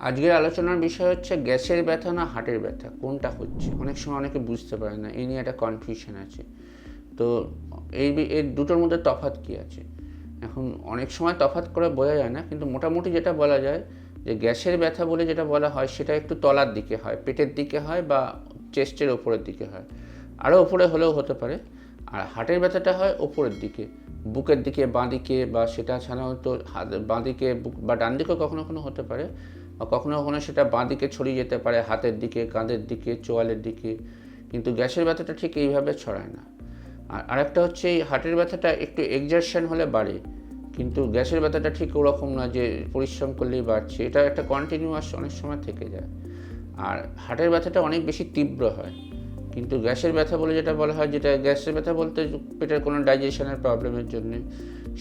আজকের আলোচনার বিষয় হচ্ছে গ্যাসের ব্যথা না হার্টের ব্যথা, কোনটা হচ্ছে। অনেক সময় অনেকে বুঝতে পারে না, এই নিয়ে একটা কনফিউশন আছে। তো এই দুটোর মধ্যে তফাৎ কী আছে। এখন অনেক সময় তফাৎ করে বোঝা যায় না, কিন্তু মোটামুটি যেটা বলা যায় যে গ্যাসের ব্যথা বলে যেটা বলা হয় সেটা একটু তলার দিকে হয়, পেটের দিকে হয় বা চেস্টের ওপরের দিকে হয়, আরও ওপরে হলেও হতে পারে। আর হার্টের ব্যথাটা হয় ওপরের দিকে, বুকের দিকে, বাঁ দিকে, বা সেটা সাধারণত বাঁ দিকে বা ডান দিকেও কখনো কখনো হতে পারে, বা কখনো কখনো সেটা বাঁ দিকে ছড়িয়ে যেতে পারে, হাতের দিকে, কাঁধের দিকে, চোয়ালের দিকে। কিন্তু গ্যাসের ব্যথাটা ঠিক এইভাবে ছড়ায় না। আর আরেকটা হচ্ছে এই হার্টের ব্যথাটা একটু এক্সারশন হলে বাড়ে, কিন্তু গ্যাসের ব্যথাটা ঠিক ওরকম না যে পরিশ্রম করলেই বাড়ছে, এটা একটা কন্টিনিউয়াস অনেক সময় থেকে যায়। আর হার্টের ব্যথাটা অনেক বেশি তীব্র হয়, কিন্তু গ্যাসের ব্যথা বলে যেটা বলা হয়, যেটা গ্যাসের ব্যথা বলতে পেটের কোনো ডাইজেশনের প্রবলেমের জন্য,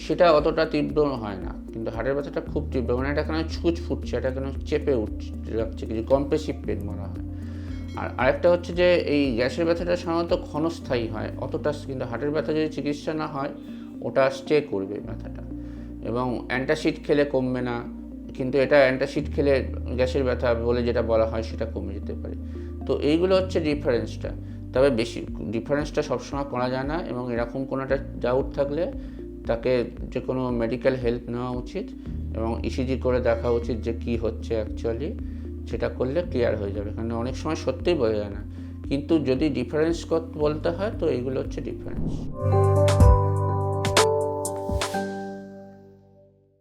সেটা অতটা তীব্র হয় না। কিন্তু হার্টের ব্যথাটা খুব তীব্র, মানে এটা কেন ছুঁচ ফুটছে, এটা কেন চেপে উঠছে রাখছে, কিছু কম্প্রেসিভ পেন বলা হয়। আর আরেকটা হচ্ছে যে এই গ্যাসের ব্যথাটা সাধারণত ক্ষণস্থায়ী হয় অতটা, কিন্তু হার্টের ব্যথা যদি চিকিৎসা না হয় ওটা স্টে করবে ব্যথাটা, এবং অ্যান্টাসিড খেলে কমবে না, কিন্তু এটা অ্যান্টাসিড খেলে গ্যাসের ব্যথা বলে যেটা বলা হয় সেটা কমে যেতে পারে। তো এইগুলো হচ্ছে ডিফারেন্সটা। তবে বেশি ডিফারেন্সটা সবসময় করা যায় না, এবং এরকম কোনো একটা ডাউট থাকলে তাকে যে কোনো মেডিকেল হেল্প নেওয়া উচিত, এবং ইসিজি করে দেখা উচিত যে কী হচ্ছে অ্যাকচুয়ালি। সেটা করলে ক্লিয়ার হয়ে যাবে, কারণ অনেক সময় সত্যিই বোঝা যায় না। কিন্তু যদি ডিফারেন্স বলতে হয় তো এইগুলো হচ্ছে ডিফারেন্স।